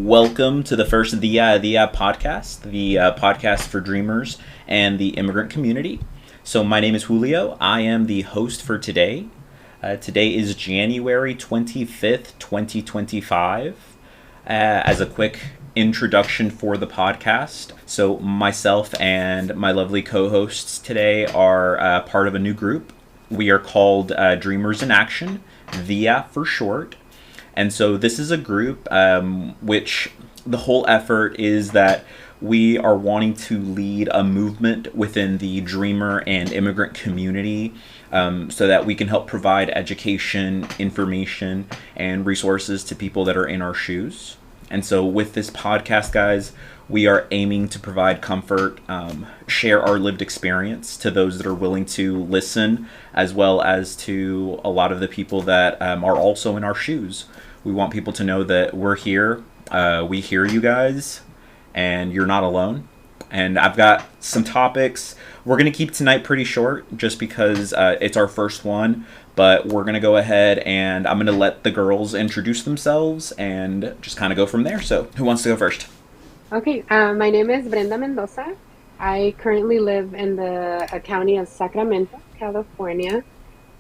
Welcome to the first of the podcast, the podcast for dreamers and the immigrant community. So my name is Julio. I am the host for today. Today is January 25th, 2025. As a quick introduction for the podcast, so myself and my lovely co-hosts today are part of a new group. We are called Dreamers in Action, VIA for short. And so this is a group which the whole effort is that we are wanting to lead a movement within the dreamer and immigrant community so that we can help provide education, information, and resources to people that are in our shoes. And so with this podcast, guys, we are aiming to provide comfort, share our lived experience to those that are willing to listen, as well as to a lot of the people that are also in our shoes. We want people to know that we're here, we hear you guys, and you're not alone. And I've got some topics. We're going to keep tonight pretty short just because it's our first one, but we're going to go ahead and I'm going to let the girls introduce themselves and just kind of go from there. So who wants to go first? Okay, my name is Brenda Mendoza. I currently live in the county of Sacramento, California,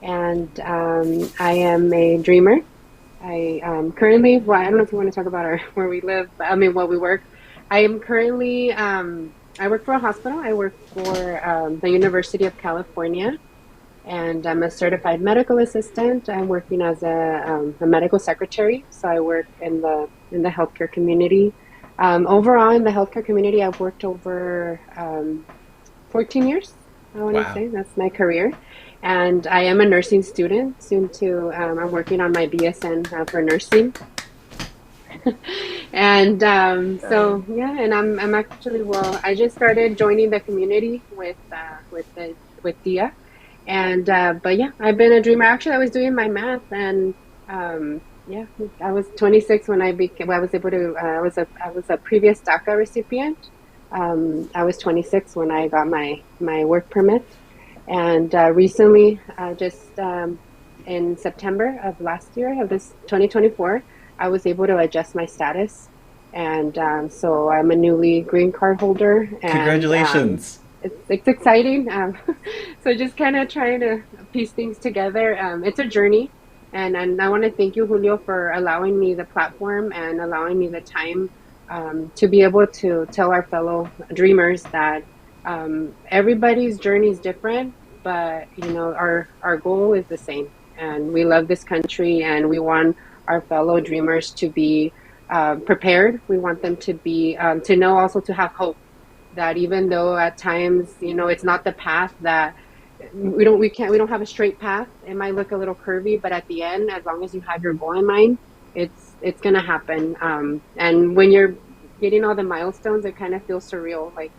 and I am a dreamer. I currently, well, I don't know if you want to talk about where we live, but where we work. I am currently, I work for a hospital. I work for the University of California, and I'm a certified medical assistant. I'm working as a medical secretary, so I work in the healthcare community. Overall, in the healthcare community, I've worked over 14 years, I want to say. That's my career. And I am a nursing student. I'm working on my BSN for nursing. And and I'm actually, I just started joining the community with DIA. And, but yeah, I've been a dreamer. Actually, I was doing my math and, I was 26 when I was able to, I was a previous DACA recipient. I was 26 when I got my work permit. And recently, in September of last year, of this 2024, I was able to adjust my status. And so I'm a newly green card holder. And, congratulations. It's exciting. So just kind of trying to piece things together. It's a journey. And I want to thank you, Julio, for allowing me the platform and allowing me the time to be able to tell our fellow dreamers that everybody's journey is different, but our goal is the same. And we love this country, and we want our fellow dreamers to be prepared. We want them to be to know, also to have hope, that even though at times it's not the path that we don't have a straight path. It might look a little curvy, but at the end, as long as you have your goal in mind, it's gonna happen. And when you're getting all the milestones, it kind of feels surreal. Like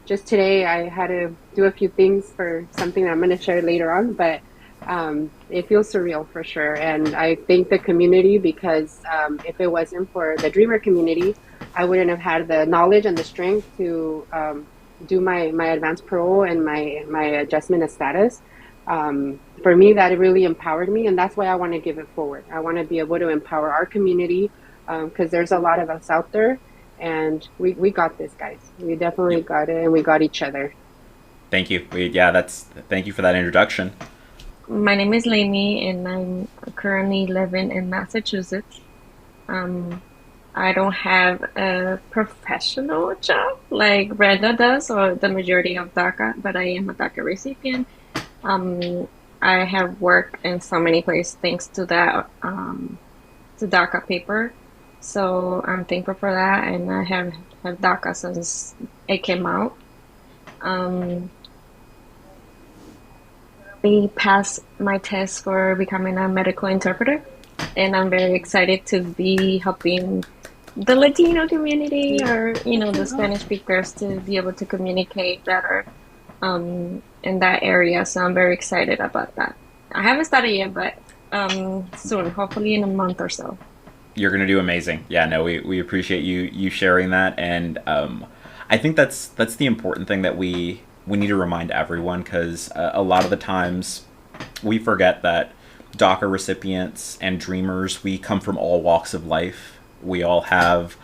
just today, I had to do a few things for something that I'm going to share later on, but it feels surreal for sure. And I thank the community because if it wasn't for the dreamer community, I wouldn't have had the knowledge and the strength to do my advanced parole and my adjustment of status. For me, that really empowered me, and that's why I want to give it forward. I want to be able to empower our community because there's a lot of us out there, and we got this, guys. We definitely got it, and we got each other. Thank you. Thank you for that introduction. My name is Lainey, and I'm currently living in Massachusetts. I don't have a professional job like Brenda does, or the majority of DACA, but I am a DACA recipient. I have worked in so many places thanks to that, to DACA paper. So I'm thankful for that, and I have DACA since it came out. I passed my test for becoming a medical interpreter, and I'm very excited to be helping the Latino community, or the Spanish speakers, to be able to communicate better in that area. So I'm very excited about that. I haven't started yet, but soon, hopefully in a month or so. You're gonna do amazing. Yeah, no, we appreciate you sharing that, and I think that's the important thing that we need to remind everyone, because a lot of the times we forget that DACA recipients and dreamers, we come from all walks of life. We all have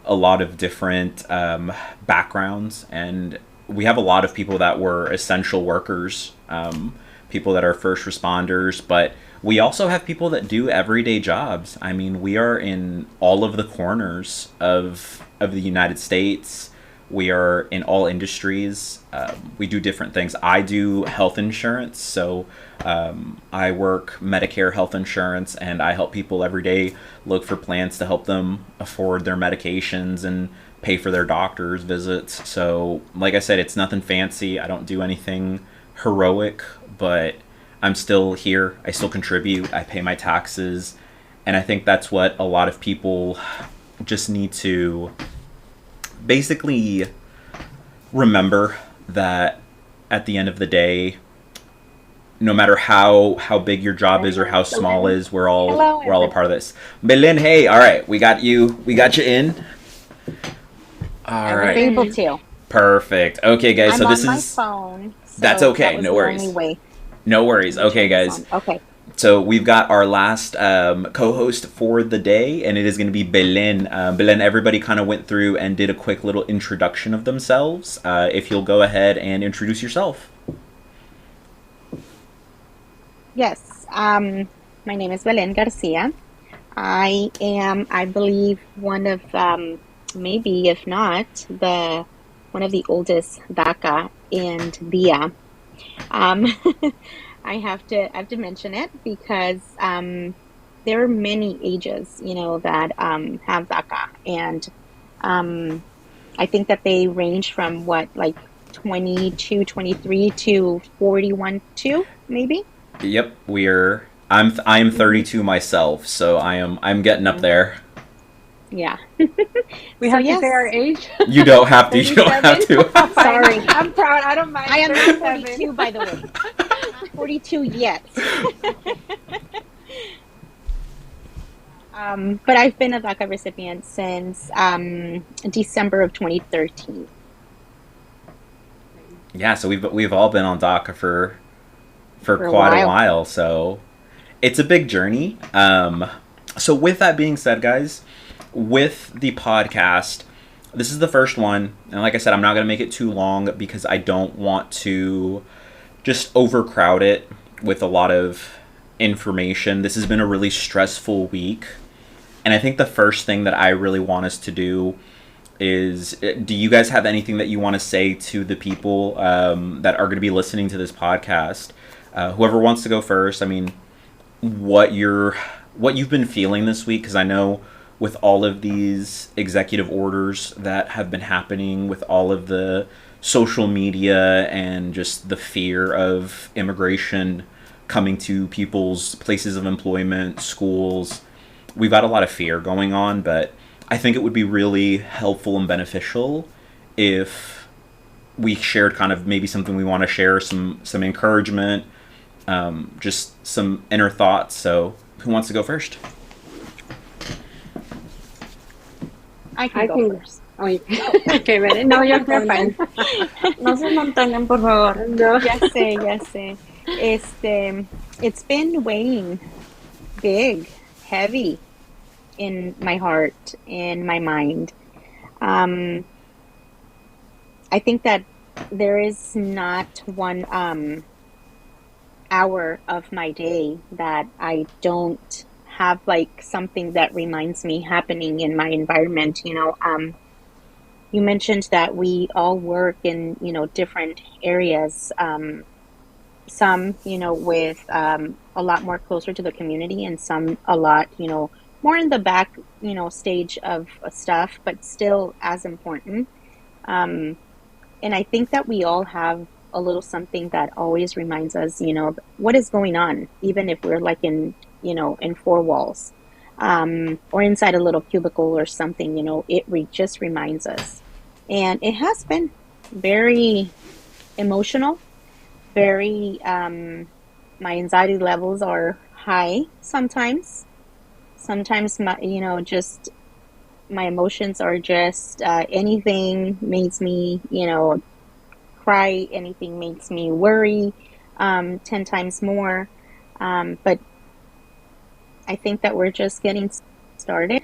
a lot of different backgrounds, and we have a lot of people that were essential workers, people that are first responders, but we also have people that do everyday jobs. I mean, we are in all of the corners of the United States. We are in all industries. We do different things. I do health insurance, so I work Medicare health insurance, and I help people every day look for plans to help them afford their medications and pay for their doctor's visits. So, like I said, it's nothing fancy. I don't do anything heroic, but I'm still here. I still contribute. I pay my taxes. And I think that's what a lot of people just need to basically remember, that at the end of the day, no matter how big your job is or how small it is, we're all a part of this. Belen, hey, all right, we got you in. All right, able to. Perfect. Okay, guys, I'm so this on my is phone. So that's okay. that was No the worries. only way. No worries. Okay, guys. Okay. So we've got our last co-host for the day, and it is going to be Belen. Belen, everybody kind of went through and did a quick little introduction of themselves. If you'll go ahead and introduce yourself. Yes. My name is Belen Garcia. I am, I believe, one of maybe, if not, one of the oldest DACA and DIA. I have to mention it because there are many ages, that have DACA, and I think that they range from like 22, 23 to 41, 2, maybe. Yep, I'm 32 myself, so I'm getting up there. Yeah. We have to say our age. You don't have to. You don't have to. Sorry. I'm proud. I don't mind. I am not 42, by the way. I'm not 42 yet. But I've been a DACA recipient since December of 2013. Yeah, so we've all been on DACA for quite a while, so it's a big journey. So with that being said, guys, with the podcast, this is the first one, and like I said, I'm not going to make it too long because I don't want to just overcrowd it with a lot of information. This has been a really stressful week, and I think the first thing that I really want us to do is, do you guys have anything that you want to say to the people that are going to be listening to this podcast? Whoever wants to go first, I mean, what you've been feeling this week, because I know with all of these executive orders that have been happening, with all of the social media and just the fear of immigration coming to people's places of employment, schools, we've got a lot of fear going on, but I think it would be really helpful and beneficial if we shared kind of maybe something we want to share, some encouragement, just some inner thoughts. So who wants to go first? I can go first. Oh, okay, ready? No, you're fine. No se montañen, por favor. No. Ya sé. It's been weighing big, heavy in my heart, in my mind. I think that there is not one hour of my day that I don't have like something that reminds me happening in my environment. You mentioned that we all work in different areas, some with a lot more closer to the community, and some a lot more in the back stage of stuff, but still as important. And I think that we all have a little something that always reminds us what is going on, even if we're like in four walls, or inside a little cubicle or something. It just reminds us. And it has been very emotional, very, my anxiety levels are high sometimes. Sometimes just my emotions are just, anything makes me, cry, anything makes me worry, 10 times more. But I think that we're just getting started.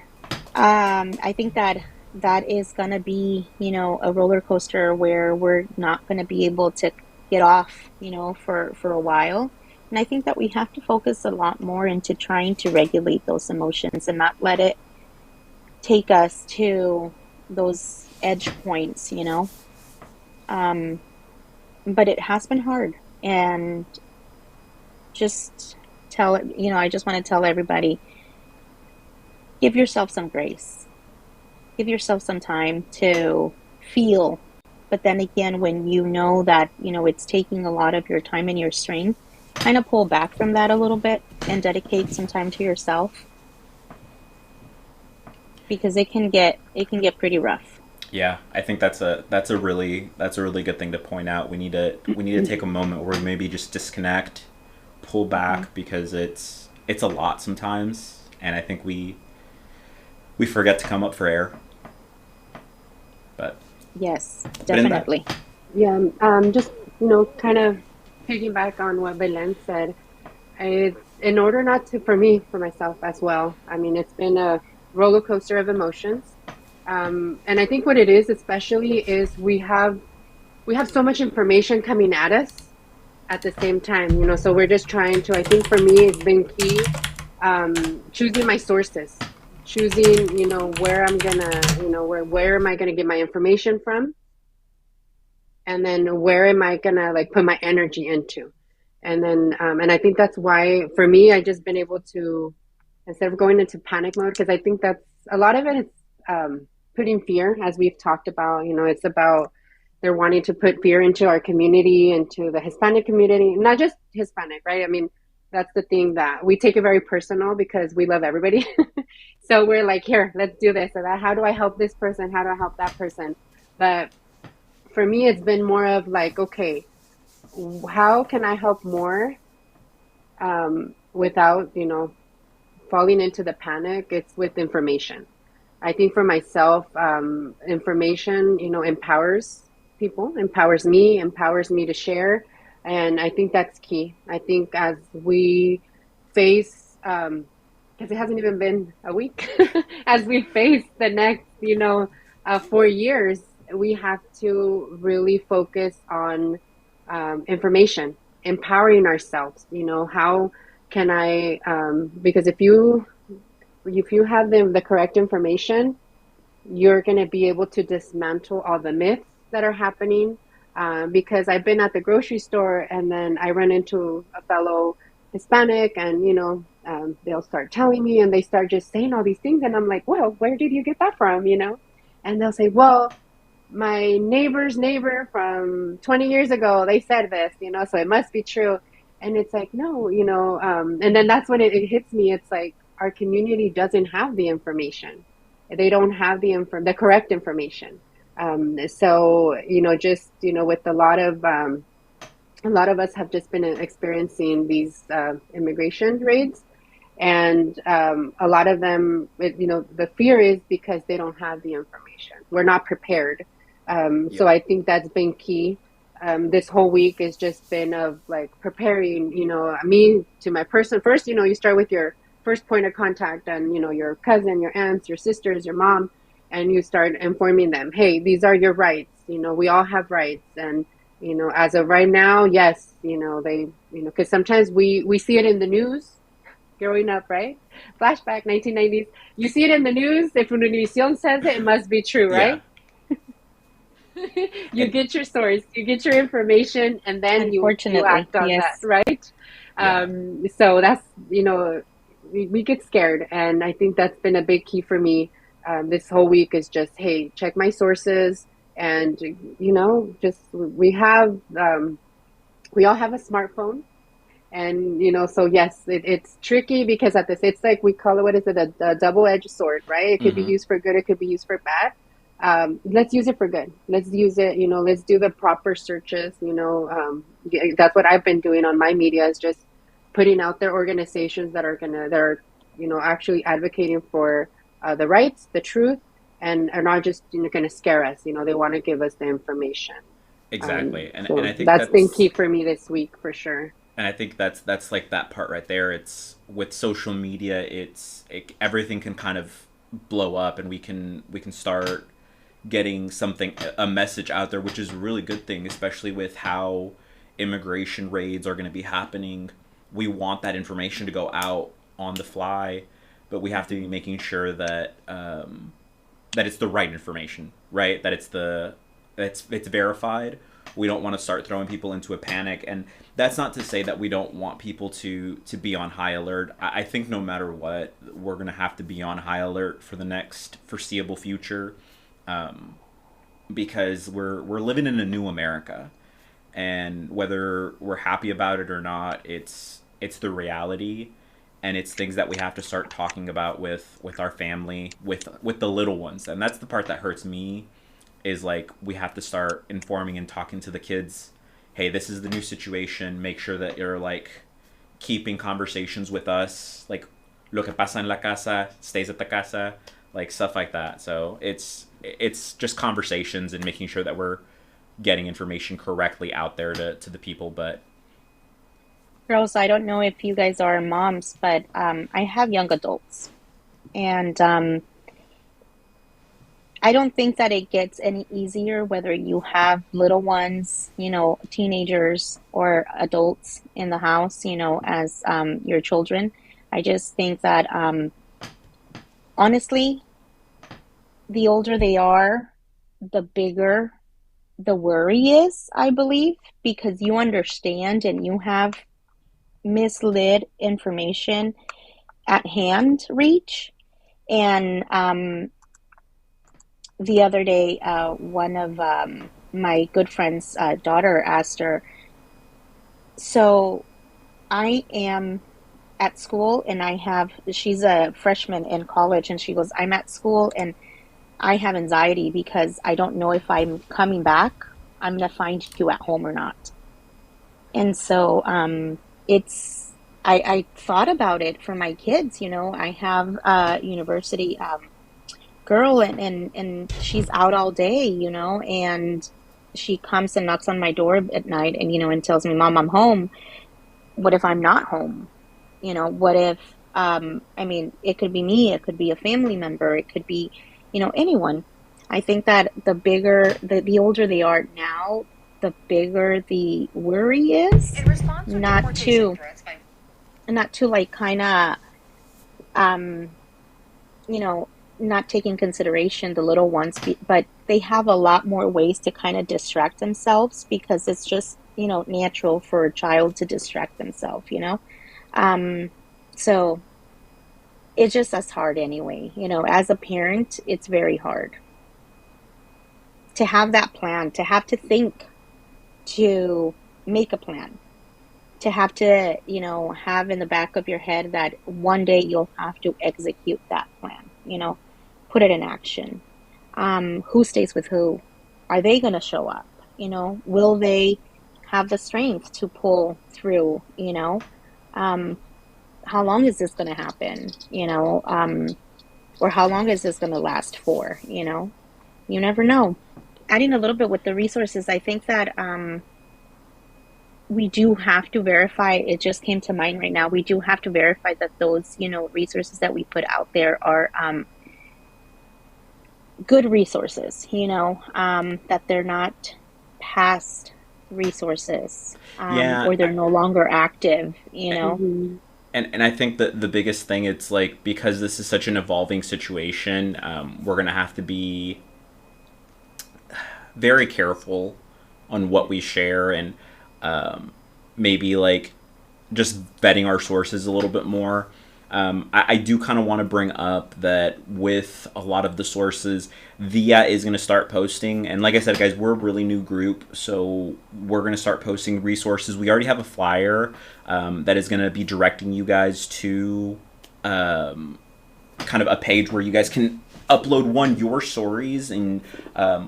I think that that is going to be, a roller coaster where we're not going to be able to get off, for a while. And I think that we have to focus a lot more into trying to regulate those emotions and not let it take us to those edge points, Um, but it has been hard. And just I just want to tell everybody, give yourself some grace. Give yourself some time to feel. But then again, when you know that, it's taking a lot of your time and your strength, kind of pull back from that a little bit and dedicate some time to yourself, because it can get pretty rough. Yeah, I think that's a really good thing to point out. We need to take a moment where we maybe just disconnect, pull back, because it's a lot sometimes, and I think we forget to come up for air. But Yes, Brenda? definitely. Yeah, just kind of piggyback on what Belen said. It's in order not to, for me, for myself as well. I mean, it's been a roller coaster of emotions, and I think what it is, especially, is we have so much information coming at us at the same time. So we're just trying to. I think for me, it's been key, choosing my sources, choosing where I'm gonna, where am I gonna get my information from, and then where am I gonna like put my energy into, and then and I think that's why for me I just been able to, instead of going into panic mode, because I think that's a lot of it is putting fear, as we've talked about. It's about they're wanting to put fear into our community, into the Hispanic community, not just Hispanic, right? I mean, that's the thing that we take it very personal because we love everybody. So we're like, here, let's do this or that. How do I help this person? How do I help that person? But for me, it's been more of like, okay, how can I help more without, falling into the panic? It's with information. I think for myself, information, empowers people, empowers me to share. And I think that's key. I think as we face, because it hasn't even been a week, as we face the next, 4 years, we have to really focus on information, empowering ourselves. How can I, because if you have the correct information, you're going to be able to dismantle all the myths that are happening. Because I've been at the grocery store and then I run into a fellow Hispanic, and they'll start telling me, and they start just saying all these things, and I'm like, well, where did you get that from? And they'll say, well, my neighbor's neighbor from 20 years ago, they said this, so it must be true. And it's like, no, and then that's when it hits me. It's like our community doesn't have the information. They don't have the correct information. So, just, with a lot of us have just been experiencing these immigration raids. And a lot of them, the fear is because they don't have the information. We're not prepared. So I think that's been key. This whole week has just been of like preparing, me to my person. First, you start with your first point of contact, and, your cousin, your aunts, your sisters, your mom, and you start informing them, hey, these are your rights. We all have rights. And, as of right now, yes, they, because sometimes we see it in the news growing up, right? Flashback, 1990s. You see it in the news. If Univision says it, it must be true, Yeah. right? You get your source, you get your information, and then you Unfortunately, act on that, yes. right? Yeah. So that's, we get scared. And I think that's been a big key for me. This whole week is just, hey, check my sources. And, just we all have a smartphone. And, so yes, it's tricky because it's like we call it, what is it, a double-edged sword, right? It could be used for good, it could be used for bad. Let's use it for good. Let's use it, let's do the proper searches. That's what I've been doing on my media, is just putting out there organizations that are actually advocating for the rights, the truth, and are not just going to scare us. They want to give us the information. Exactly. And So I think that's been key for me this week, for sure. and I think that's like that part right there. It's with social media, everything can kind of blow up, and we can start getting something, a message out there, which is a really good thing, especially with how immigration raids are going to be happening. We want that information to go out on the fly, but we have to be making sure that that it's the right information, right? That it's verified. We don't want to start throwing people into a panic, and that's not to say that we don't want people to be on high alert. I think no matter what, we're gonna have to be on high alert for the next foreseeable future, um, because we're living in a new America, and whether we're happy about it or not, it's the reality, and it's things that we have to start talking about with our family, with the little ones, and that's the part that hurts me. Is like we have to start informing and talking to the kids. Hey, this is the new situation. Make sure that you're like keeping conversations with us, like lo que pasa en la casa stays at the casa, like stuff like that. So it's just conversations and making sure that we're getting information correctly out there to the people. But Girls, I don't know if you guys are moms, but I have young adults. And I don't think that it gets any easier whether you have little ones, teenagers or adults in the house, as your children. I just think that honestly, the older they are, the bigger the worry is, I believe, because you understand and you have misled information at hand reach. And the other day, one of my good friend's daughter asked her, so I am at school and she's a freshman in college, and she goes, I'm at school and I have anxiety because I don't know if I'm coming back, I'm going to find you at home or not. And so I thought about it for my kids. I have a university girl, and she's out all day, and she comes and knocks on my door at night, and tells me, Mom, I'm home. What if I'm not home? What if, I mean, it could be me, it could be a family member, it could be, anyone. I think that the older they are now, the bigger the worry is. In response to not to like kind of, um, you know, not taking consideration the little ones, but they have a lot more ways to kind of distract themselves, because it's just, natural for a child to distract themselves. Um, so it's just as hard anyway. As a parent, it's very hard to have that plan, to have to think, to make a plan, to have to, have in the back of your head that one day you'll have to execute that plan, put it in action. Who stays with who? Are they going to show up? Will they have the strength to pull through? Um, how long is this going to happen? Or how long is this going to last for? You never know. Adding a little bit with the resources, I think that we do have to verify. It just came to mind right now. We do have to verify that those, resources that we put out there are good resources, that they're not past resources, yeah, or they're no longer active. Mm-hmm. and I think that the biggest thing, it's like, because this is such an evolving situation, we're gonna have to be very careful on what we share, and maybe like just vetting our sources a little bit more. I do kind of want to bring up that with a lot of the sources, Via is going to start posting. And like I said, guys, we're a really new group, so we're going to start posting resources. We already have a flyer that is going to be directing you guys to kind of a page where you guys can upload your stories and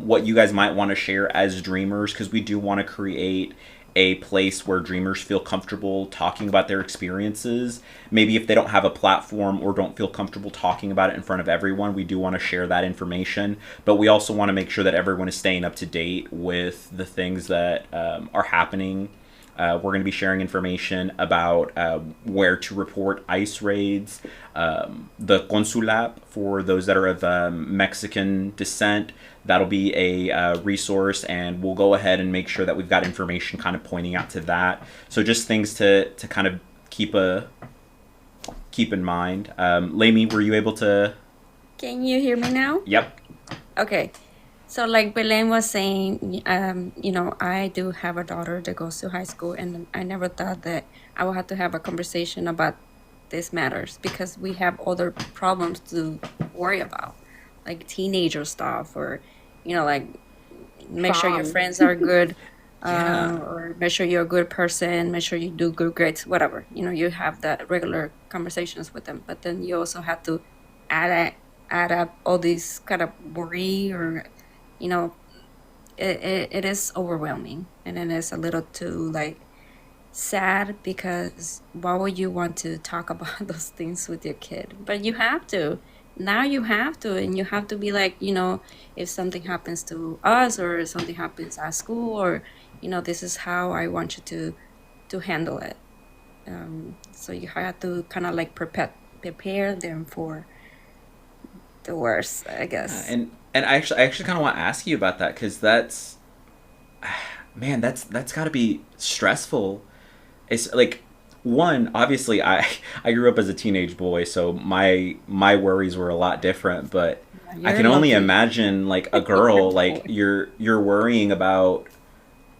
what you guys might want to share as dreamers, because we do want to create a place where dreamers feel comfortable talking about their experiences. Maybe if they don't have a platform or don't feel comfortable talking about it in front of everyone, we do want to share that information. But we also want to make sure that everyone is staying up to date with the things that are happening We're going to be sharing information about where to report ICE raids, the consulate for those that are of Mexican descent. That'll be a resource, and we'll go ahead and make sure that we've got information kind of pointing out to that. So just things to kind of keep in mind. Lamy, were you able to? Can you hear me now? Yep. Okay. So like Belen was saying, I do have a daughter that goes to high school, and I never thought that I would have to have a conversation about these matters because we have other problems to worry about, like teenager stuff, or, like make sure your friends are good, or make sure you're a good person, make sure you do good grades, whatever. You have that regular conversations with them, but then you also have to add up all these kind of worry or it is overwhelming, and then it's a little too like sad because why would you want to talk about those things with your kid? But you have to. Now you have to, and you have to be like, if something happens to us or if something happens at school, or this is how I want you to handle it. So you have to kind of like prepare them for the worst, I guess. And I actually kind of want to ask you about that, because that's got to be stressful. It's like, one, obviously I grew up as a teenage boy, so my worries were a lot different, but I can only imagine like a girl like you're worrying about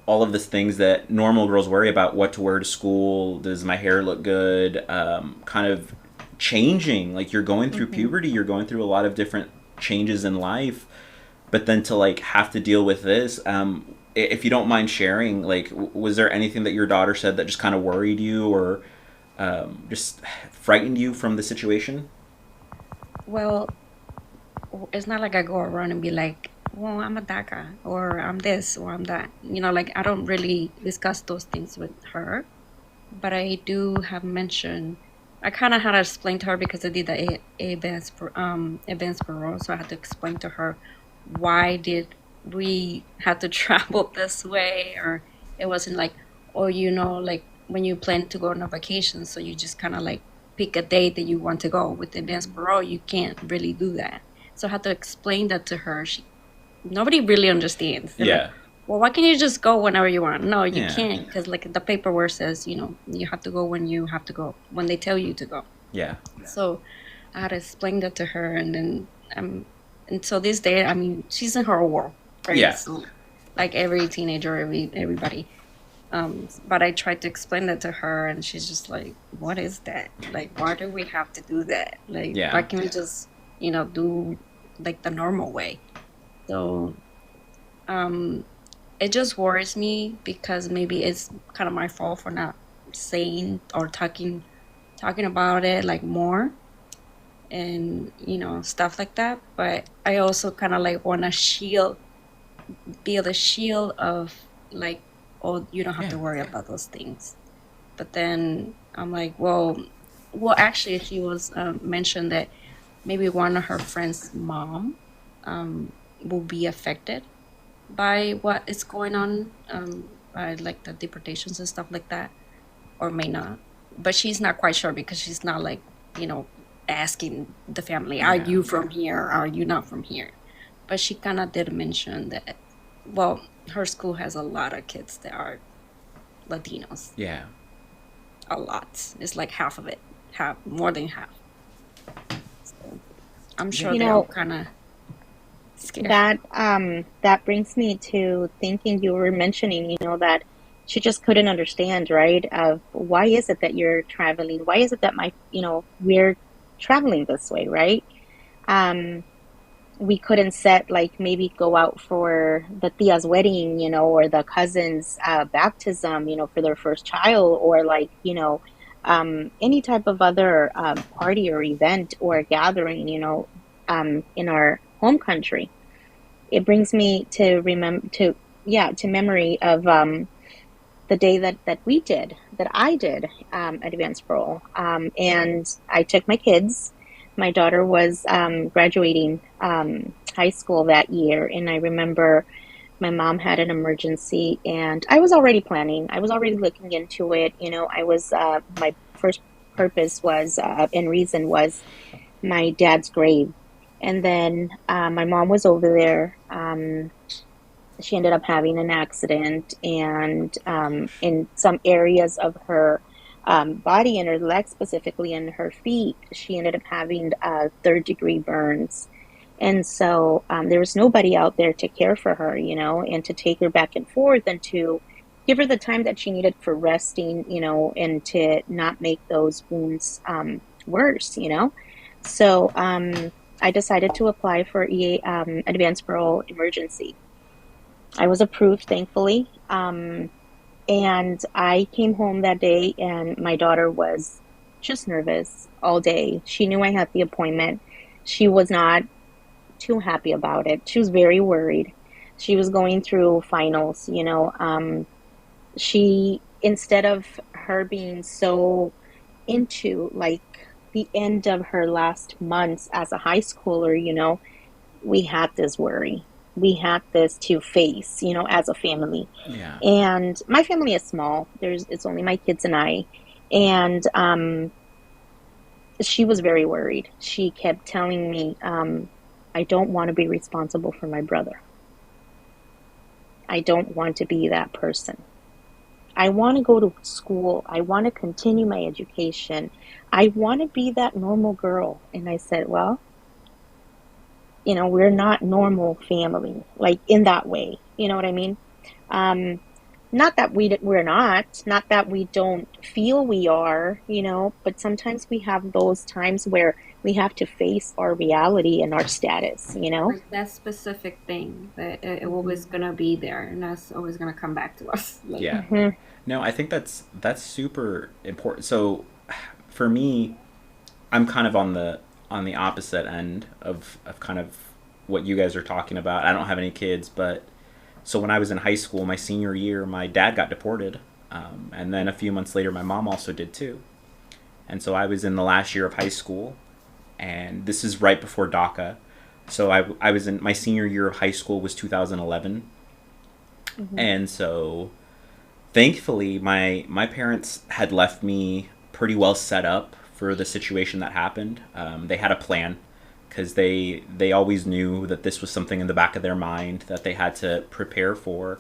all of these things that normal girls worry about: what to wear to school, does my hair look good, kind of changing, like you're going through puberty, you're going through a lot of different changes in life, but then to like have to deal with this, if you don't mind sharing, like was there anything that your daughter said that just kind of worried you or just frightened you from the situation? Well, it's not like I go around and be like, well, I'm a DACA, or I'm this, or I'm that. Like I don't really discuss those things with her, but I do have mentioned, I kind of had to explain to her because I did the advanced parole, so I had to explain to her why did we have to travel this way, or it wasn't like, like when you plan to go on a vacation, so you just kind of like pick a date that you want to go. With advanced parole, you can't really do that. So I had to explain that to her. Nobody really understands. They're like, well, why can't you just go whenever you want? No, you can't, because like the paperwork says, you have to go when you have to go, when they tell you to go. Yeah. So I had to explain that to her, and then and so this day, I mean, she's in her world, right? Yeah. So, like every teenager, everybody. But I tried to explain that to her, and she's just like, "What is that? Like, why do we have to do that? Like, why can't we just, do like the normal way?" So, it just worries me because maybe it's kind of my fault for not saying or talking about it like more, and stuff like that. But I also kind of like want to be the shield of like, oh, you don't have to worry about those things. But then I'm like, well, actually, she was mentioned that maybe one of her friends' mom will be affected by what is going on, by like the deportations and stuff like that, or may not. But she's not quite sure because she's not like, asking the family, are you from here? Are you not from here? But she kind of did mention that, well, her school has a lot of kids that are Latinos. Yeah. A lot. It's like half of it. More than half. So I'm sure they're kind of scared. That brings me to thinking, you were mentioning, that she just couldn't understand, right? Of why is it that you're traveling? Why is it that we're traveling this way, right? We couldn't set, like, maybe go out for the tia's wedding, or the cousin's baptism, for their first child, or like, any type of other party or event or gathering, in our home country. It brings me to memory of the day that I did advanced parole, and I took my kids. My daughter was graduating high school that year, and I remember My mom had an emergency, and I was already planning. I was already looking into it. I was my first purpose was and reason was my dad's grave. And then my mom was over there. She ended up having an accident, and in some areas of her body, in her legs, specifically in her feet, she ended up having third-degree burns. And so there was nobody out there to care for her, and to take her back and forth and to give her the time that she needed for resting, and to not make those wounds worse. So I decided to apply for advanced parole emergency. I was approved, thankfully. And I came home that day, and my daughter was just nervous all day. She knew I had the appointment. She was not too happy about it. She was very worried. She was going through finals. She, instead of her being so into like the end of her last months as a high schooler, we had this worry. We had this to face, as a family. Yeah. And my family is small. It's only my kids and I. And she was very worried. She kept telling me, I don't want to be responsible for my brother. I don't want to be that person. I want to go to school. I want to continue my education. I want to be that normal girl. And I said, well, we're not normal family, like in that way. You know what I mean? Not that we're not that we don't feel we are, but sometimes we have those times where we have to face our reality and our status. Like that specific thing that it always gonna be there, and that's always gonna come back to us. Like, Yeah. Mm-hmm. No, I think that's super important. So for me, I'm kind of on the opposite end of kind of what you guys are talking about. I don't have any kids, but so when I was in high school, my senior year, my dad got deported. And then a few months later, my mom also did too. And so I was in the last year of high school, and this is right before DACA. So I was in my senior year of high school was 2011. Mm-hmm. And so thankfully, my parents had left me pretty well set up for the situation that happened. They had a plan, because they always knew that this was something in the back of their mind that they had to prepare for.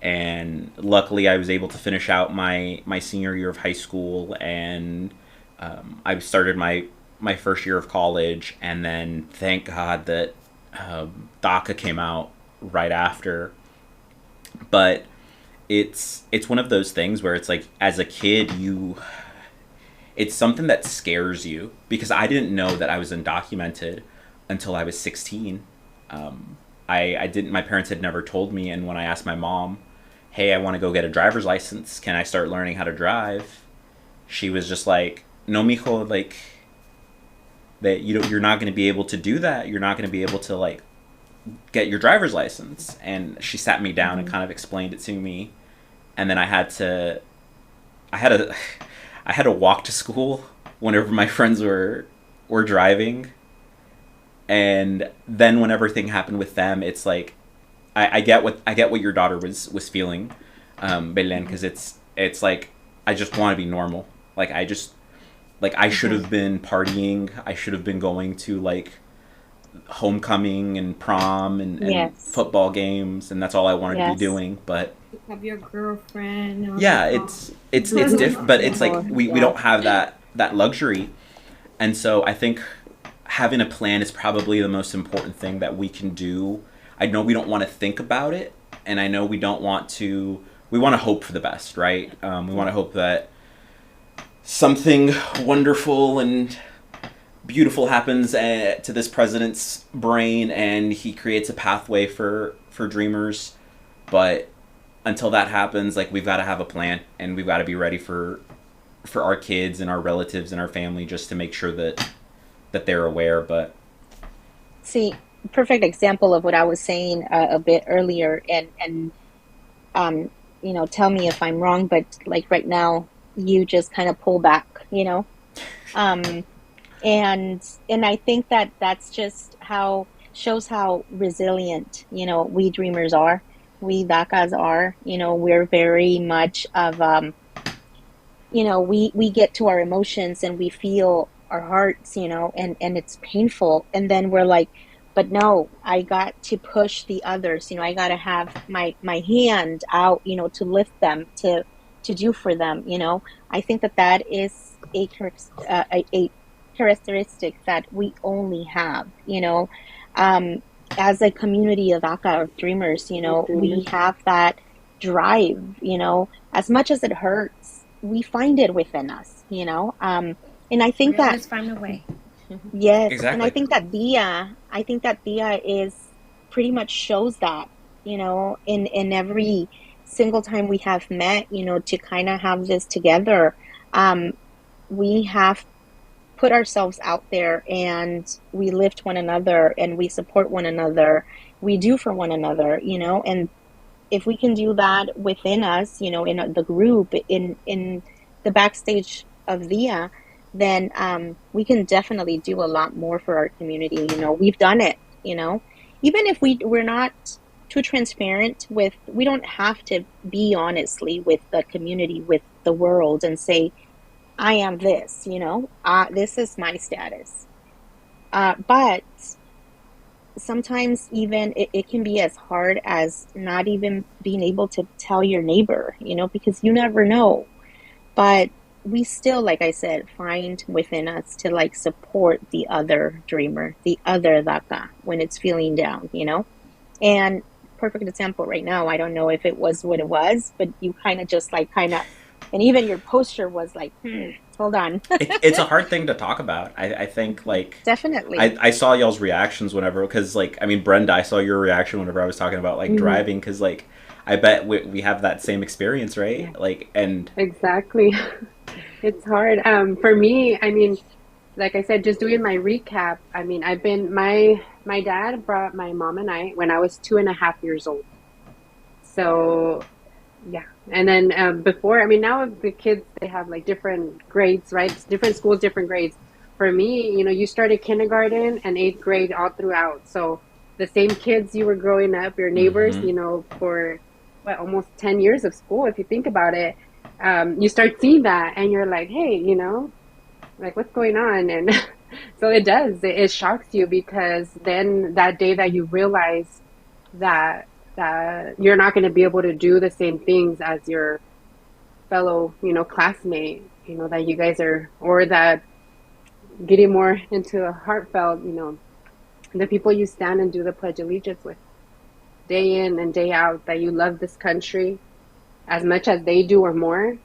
And luckily, I was able to finish out my senior year of high school, and I started my first year of college. And then thank God that DACA came out right after. But it's one of those things where it's like, as a kid, it's something that scares you, because I didn't know that I was undocumented until I was 16. I didn't. My parents had never told me, and when I asked my mom, "Hey, I want to go get a driver's license. Can I start learning how to drive?" She was just like, "No, mijo, like that. You're not going to be able to do that. You're not going to be able to like get your driver's license." And she sat me down and kind of explained it to me, and then I had to walk to school whenever my friends were driving. And then when everything happened with them, it's like I get what your daughter was feeling, Belen, because it's like I just want to be normal. Like I should have been partying. I should have been going to like homecoming and prom and Yes. football games, and that's all I wanted to Yes. be doing. But have your girlfriend. yeah, it's different, but it's like we don't have that luxury. And so I think having a plan is probably the most important thing that we can do. I know we don't want to think about it, and I know we want to hope for the best, right? We want to hope that something wonderful and beautiful happens to this president's brain, and he creates a pathway for dreamers. But until that happens, like, we've got to have a plan, and we've got to be ready for our kids and our relatives and our family, just to make sure that they're aware. But See, perfect example of what I was saying a bit earlier, and tell me if I'm wrong, but like right now, you just kind of pull back, and I think that's just shows how resilient, we dreamers are. We Dakas are, we're very much of, we get to our emotions and we feel our hearts, and it's painful. And then we're like, but no, I got to push the others, I got to have my hand out, to lift them, to do for them. I think that is a characteristic that we only have, um, as a community of Aka, of dreamers, we have that drive, as much as it hurts, we find it within us, and I think We that, always find a way. yes, and Exactly. I think that Dia is pretty much shows that, in every single time we have met, to kind of have this together. Um, we have put ourselves out there and we lift one another and we support one another. We do for one another, and if we can do that within us, in the group, in the backstage of VIA, then we can definitely do a lot more for our community. We've done it. Even if we're not too transparent with, we don't have to be honestly with the community, with the world, and say, I am this. This is my status. But sometimes even it can be as hard as not even being able to tell your neighbor, because you never know. But we still, like I said, find within us to like support the other dreamer, the other Daka when it's feeling down, And perfect example right now, I don't know if it was what it was, but you kind of just like and even your poster was like, hold on. It's a hard thing to talk about. I think like Definitely. I saw y'all's reactions whenever, because like I mean Brenda, I saw your reaction whenever I was talking about like driving, because like I bet we have that same experience, right? Yeah. Like, and Exactly. It's hard. For me, I mean, like I said, just doing my recap. I mean, my dad brought my mom and I when I was 2.5 years old. So yeah, and then before, I mean, now the kids, they have like different grades, right? Different schools, different grades. For me, you started kindergarten and eighth grade all throughout. So the same kids you were growing up, your neighbors, mm-hmm. For what, almost 10 years of school, if you think about it, you start seeing that and you're like, hey, like what's going on? And so it does, it shocks you, because then that day that you realize that you're not going to be able to do the same things as your fellow, classmate, that you guys are, or that getting more into a heartfelt, the people you stand and do the Pledge of Allegiance with day in and day out, that you love this country as much as they do or more.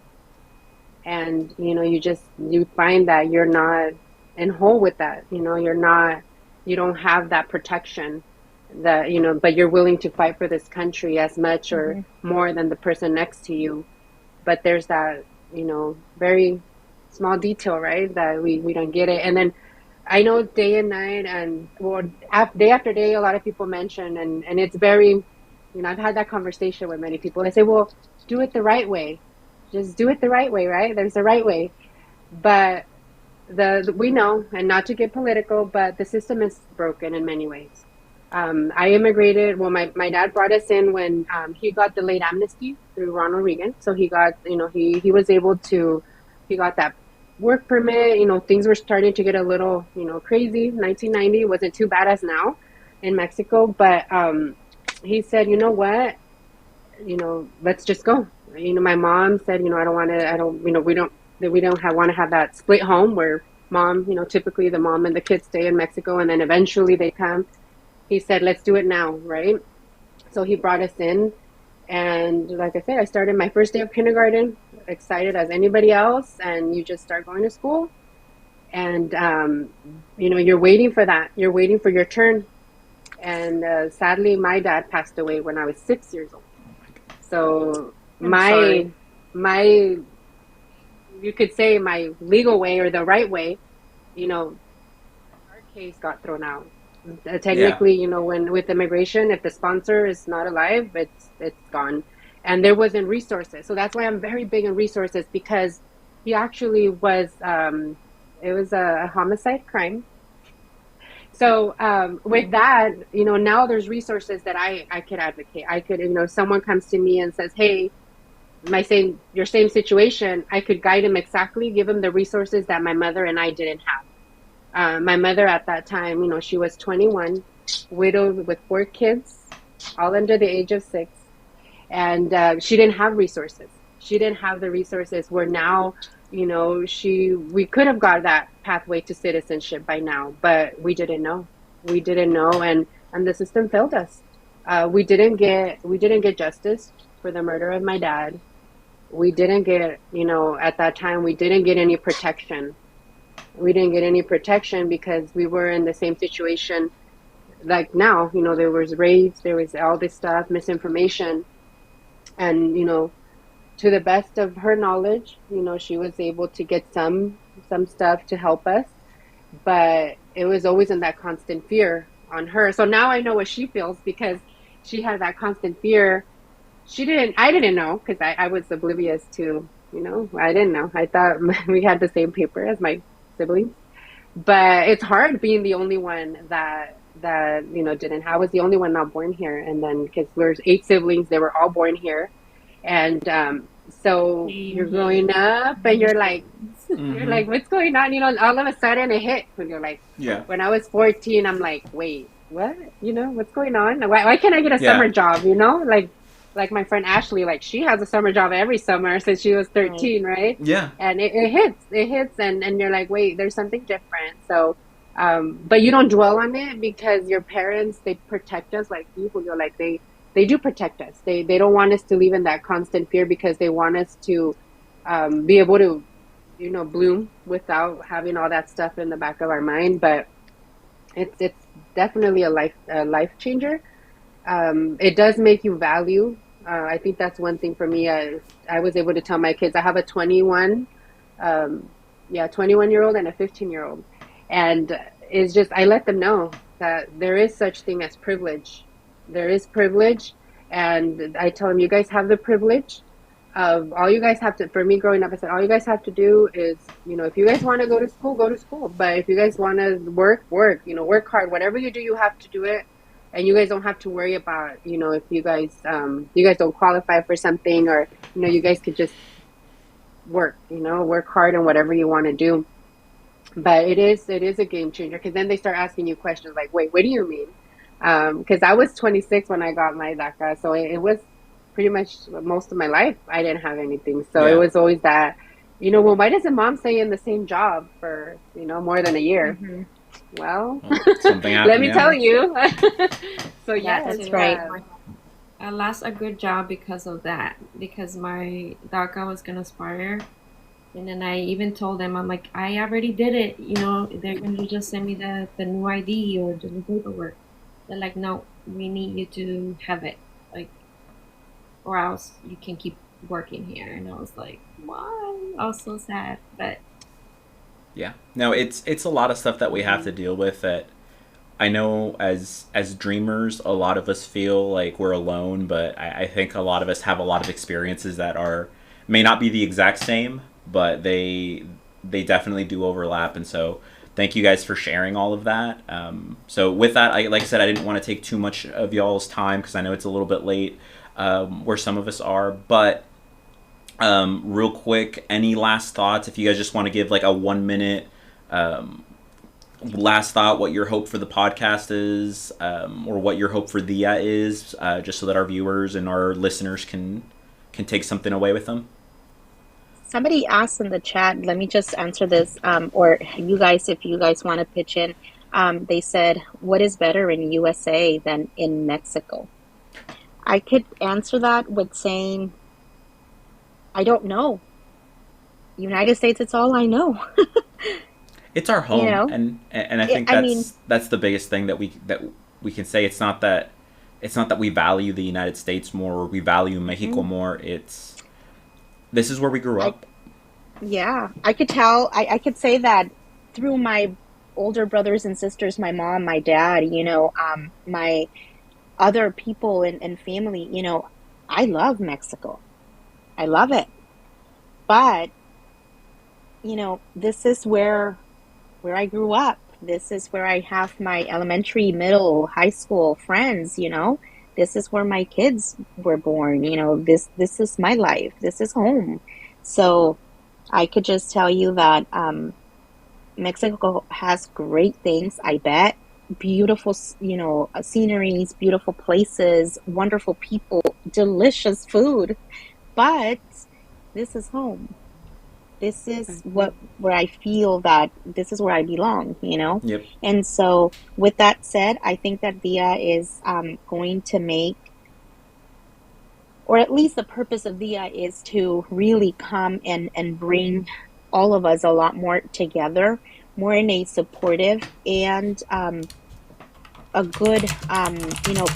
And, you find that you're not in whole with that, you don't have that protection that, but you're willing to fight for this country as much or more than the person next to you. But there's that, very small detail, right? That we don't get it. And then I know day and night and day after day, a lot of people mention, and it's very, I've had that conversation with many people. They say, well, do it the right way. Just do it the right way, right? There's the right way. But we know, and not to get political, but the system is broken in many ways. I immigrated. Well, my dad brought us in when he got delayed amnesty through Ronald Reagan. So he got, he was able to, he got that work permit. Things were starting to get a little, crazy. 1990 wasn't too bad as now in Mexico, but he said, you know what, let's just go. My mom said, I don't want to, I don't, we don't want to have that split home where mom, typically the mom and the kids stay in Mexico and then eventually they come. He said, let's do it now, right? So he brought us in. And like I said, I started my first day of kindergarten, excited as anybody else. And you just start going to school. And, you're waiting for that. You're waiting for your turn. And sadly, my dad passed away when I was 6 years old. So my, you could say my legal way or the right way, our case got thrown out. Technically, when with immigration, if the sponsor is not alive, it's gone, and there wasn't resources. So that's why I'm very big in resources, because he actually was, it was a homicide crime. So with that, now there's resources that I could advocate. I could, if someone comes to me and says, "Hey, your same situation," I could guide him exactly, give him the resources that my mother and I didn't have. My mother at that time, she was 21, widowed with 4 kids, all under the age of 6, and she didn't have resources. She didn't have the resources where now, we could have got that pathway to citizenship by now, but we didn't know. We didn't know, and the system failed us. We didn't get justice for the murder of my dad. We didn't get, at that time, we didn't get any protection. We didn't get any protection because we were in the same situation like now. There was rapes, there was all this stuff, misinformation, and to the best of her knowledge, she was able to get some stuff to help us, but it was always in that constant fear on her. So now I know what she feels, because she had that constant fear. I didn't know, because I was oblivious to, I didn't know. I thought we had the same paper as my siblings. But it's hard being the only one that didn't have. I was the only one not born here. And then, because there's 8 siblings, they were all born here. And so you're growing up and you're like, what's going on? All of a sudden it hit when you're like, Yeah. when I was 14, I'm like, wait, what? What's going on? Why can't I get a summer job? Like my friend Ashley, like she has a summer job every summer since she was 13, right? Yeah. And it hits, and you're like, wait, there's something different. So, but you don't dwell on it, because your parents, they protect us, like you, Julio, like they do protect us. They don't want us to live in that constant fear, because they want us to be able to, bloom without having all that stuff in the back of our mind. But it's definitely a life changer. It does make you value. I think that's one thing for me. I was able to tell my kids, I have a 21-year-old and a 15-year-old. And it's just, I let them know that there is such thing as privilege. There is privilege. And I tell them, you guys have the privilege of, all you guys have to, for me growing up, I said, all you guys have to do is, if you guys want to go to school, go to school. But if you guys want to work, work hard. Whatever you do, you have to do it. And you guys don't have to worry about, if you guys don't qualify for something, or, you guys could just work hard on whatever you want to do. But it is a game changer, because then they start asking you questions like, wait, what do you mean? Because I was 26 when I got my DACA. So it was pretty much most of my life, I didn't have anything. So it was always that, well, why doesn't mom stay in the same job for, more than a year? Mm-hmm. Well, something happened, let me tell you. So yeah, that's right. I lost a good job because of that, because my DACA was gonna expire, and then I even told them, I'm like, I already did it. They're gonna just send me the new ID or the new paperwork. They're like, no, we need you to have it, like, or else you can keep working here. And I was like, why? I was so sad, but. Yeah. No, it's a lot of stuff that we have to deal with, that I know as dreamers, a lot of us feel like we're alone, but I think a lot of us have a lot of experiences that may not be the exact same, but they definitely do overlap. And so thank you guys for sharing all of that. So with that, like I said, I didn't want to take too much of y'all's time, because I know it's a little bit late where some of us are, but real quick, any last thoughts? If you guys just want to give like a 1-minute last thought, what your hope for the podcast is, or what your hope for Dia is, just so that our viewers and our listeners can take something away with them. Somebody asked in the chat, let me just answer this, or you guys, if you guys want to pitch in, they said, what is better in USA than in Mexico? I could answer that with saying, I don't know. United States, it's all I know. It's our home, and I think that's the biggest thing that we can say. It's not that we value the United States more, or we value Mexico more. This is where we grew up. I could tell. I could say that through my older brothers and sisters, my mom, my dad, my other people and family. I love Mexico. I love it. But, this is where I grew up. This is where I have my elementary, middle, high school friends, you know. This is where my kids were born, you know. This is my life. This is home. So I could just tell you that Mexico has great things, I bet. Beautiful, you know, sceneries, beautiful places, wonderful people, delicious food. But this is home. This is Exactly. where I feel that this is where I belong, you know? Yep. And so, with that said, I think that Dia is going to make, or at least the purpose of Dia is to really come and bring all of us a lot more together, more in a supportive and a good, you know,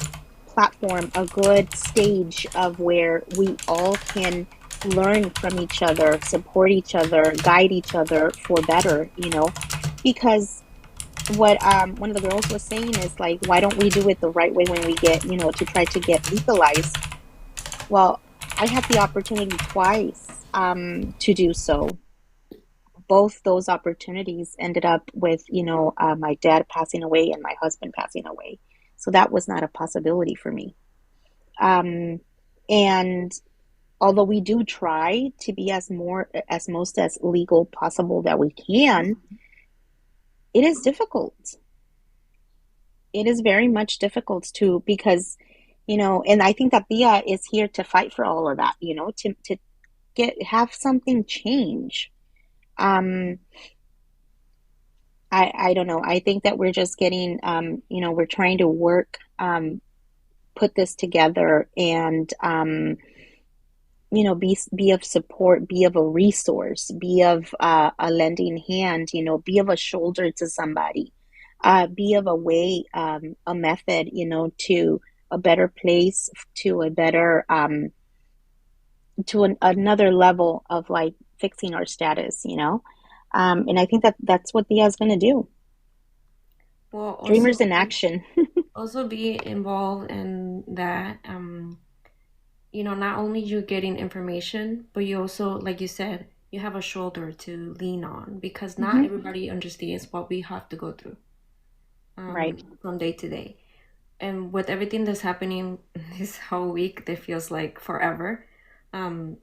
platform, a good stage of where we all can learn from each other, support each other, guide each other for better, you know, because what one of the girls was saying is like, why don't we do it the right way when we get, you know, to try to get legalized? Well, I had the opportunity twice to do so. Both those opportunities ended up with, you know, my dad passing away and my husband passing away. So that was not a possibility for me. Um, and although we do try to be as most as legal possible that we can, it is difficult. It is very much difficult to because, you know, and I think that Bia is here to fight for all of that, you know, to get have something change. Um, I don't know. I think that we're just getting, you know, we're trying to work, put this together and, you know, be of support, be of a resource, be of a lending hand, you know, be of a shoulder to somebody, be of a way, a method, you know, to a better place, to a better, another level of like fixing our status, you know. And I think that that's what Dia is going to do. Well, Dreamers also in action. also be involved in that. You know, not only you getting information, but you also, like you said, you have a shoulder to lean on because not Hmm. everybody understands what we have to go through Right. from day to day. And with everything that's happening this whole week that feels like forever,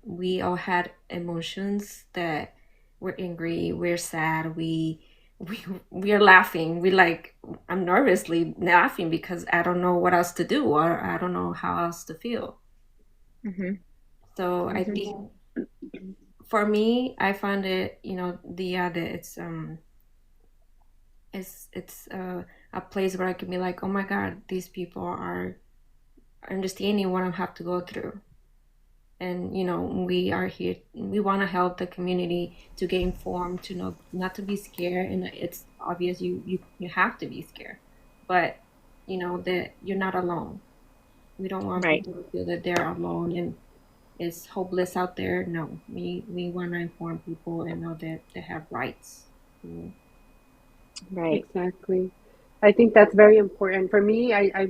we all had emotions that we're angry, we're sad, we we are laughing. We like I'm nervously laughing because I don't know what else to do or I don't know how else to feel. Hmm. So I Hmm. think for me, I find it, the that it's a place where I can be like, oh my God, these people are understanding what I have to go through. And we are here. We want to help the community to get informed, to know not to be scared. And it's obvious you have to be scared, but that you're not alone. We don't want Right. people to feel that they're alone and it's hopeless out there. No, we want to inform people and know that they have rights. Mm. Right. Exactly. I think that's very important for me. I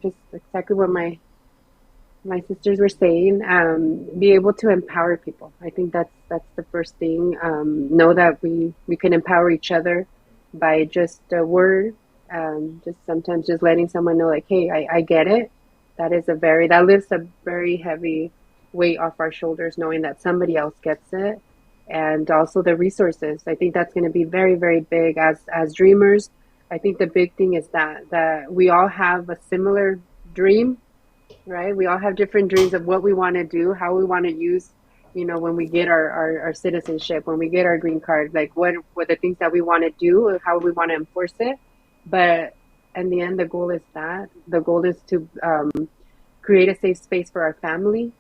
just exactly what my sisters were saying. Be able to empower people. I think that's the first thing. Know that we can empower each other by just a word. Just sometimes just letting someone know, like, hey, I get it. That lifts a very heavy weight off our shoulders, knowing that somebody else gets it, and also the resources. I think that's going to be very, very big as dreamers. I think the big thing is that we all have a similar dream, right? We all have different dreams of what we want to do, how we want to use, when we get our citizenship, when we get our green card, like what the things that we want to do, how we want to enforce it. But in the end, the goal is to create a safe space for our family,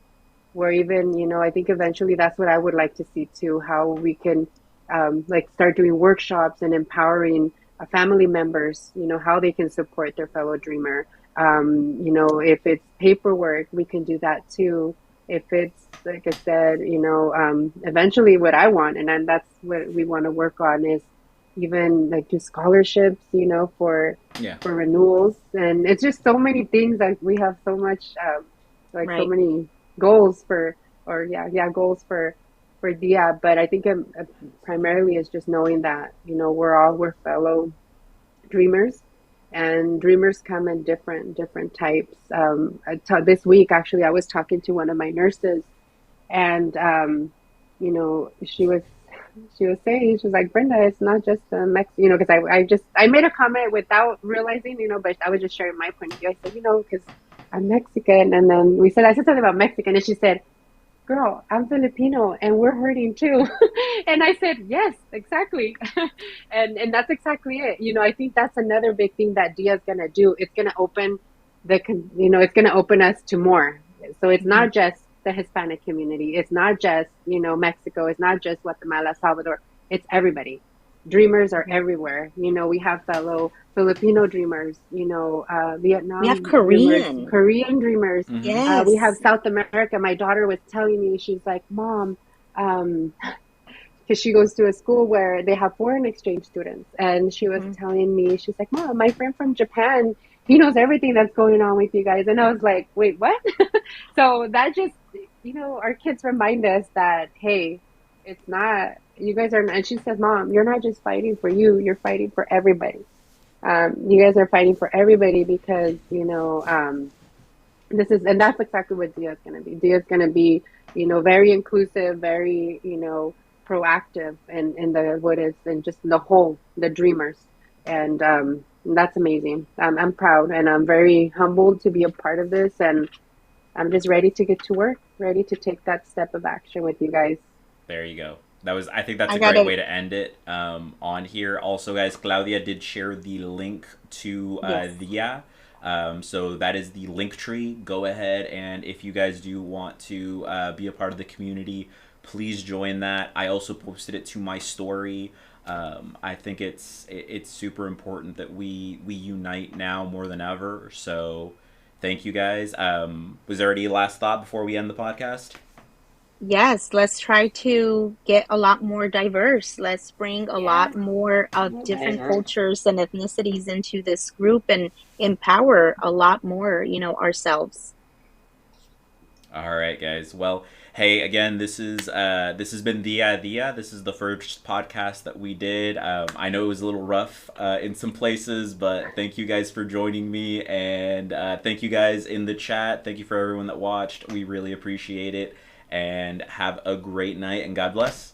where even, I think eventually that's what I would like to see too, how we can like start doing workshops and empowering family members, how they can support their fellow dreamer. If it's paperwork, we can do that too. If it's, like I said, eventually what I want, and then that's what we want to work on, is even like do scholarships, Yeah. for renewals. And it's just so many things. Like we have so much, like so Right. many goals for, or yeah, goals for Dia. But I think primarily is just knowing that we're fellow dreamers, and dreamers come in different types. This week, actually, I was talking to one of my nurses, and she was saying, she was like, Brenda, it's not just a because I made a comment without realizing, but I was just sharing my point of view. I said, because I'm Mexican, and then I said something about Mexican, and she said, girl, I'm Filipino and we're hurting too. And I said, yes, exactly. And that's exactly it. I think that's another big thing that Dia's going to do. It's going to open it's going to open us to more. So it's Mm-hmm. not just the Hispanic community. It's not just, Mexico. It's not just Guatemala, Salvador. It's everybody. Dreamers are everywhere. We have fellow Filipino dreamers, We have Vietnam dreamers, Korean. Korean dreamers. Mm-hmm. We have Yes. South America. My daughter was telling me, she's like, Mom, because she goes to a school where they have foreign exchange students. And she was Mm-hmm. telling me, she's like, Mom, my friend from Japan, he knows everything that's going on with you guys. And I was like, wait, what? So that just, our kids remind us that, hey, it's not, you guys are, and she says, Mom, you're not just fighting for you, you're fighting for everybody. You guys are fighting for everybody because, and that's exactly what Dia is going to be. Dia is going to be, very inclusive, very, proactive in the what is and just the whole, the dreamers, and that's amazing. I'm proud and I'm very humbled to be a part of this, and I'm just ready to get to work, ready to take that step of action with you guys. There you go. I think that's I a great gotta, way to end it on here. Also, guys, Claudia did share the link to yes. Dia. So that is the link tree. Go ahead, and if you guys do want to be a part of the community, please join that. I also posted it to my story. I think it's super important that we unite now more than ever. So thank you guys. Was there any last thought before we end the podcast? Yes, let's try to get a lot more diverse. Let's bring a Yeah, lot more of more different diverse. cultures and ethnicities into this group and empower a lot more, ourselves. All right, guys. Well, hey, again, this has been Dia. This is the first podcast that we did. I know it was a little rough in some places, but thank you guys for joining me, and thank you guys in the chat. Thank you for everyone that watched. We really appreciate it, and have a great night, and God bless.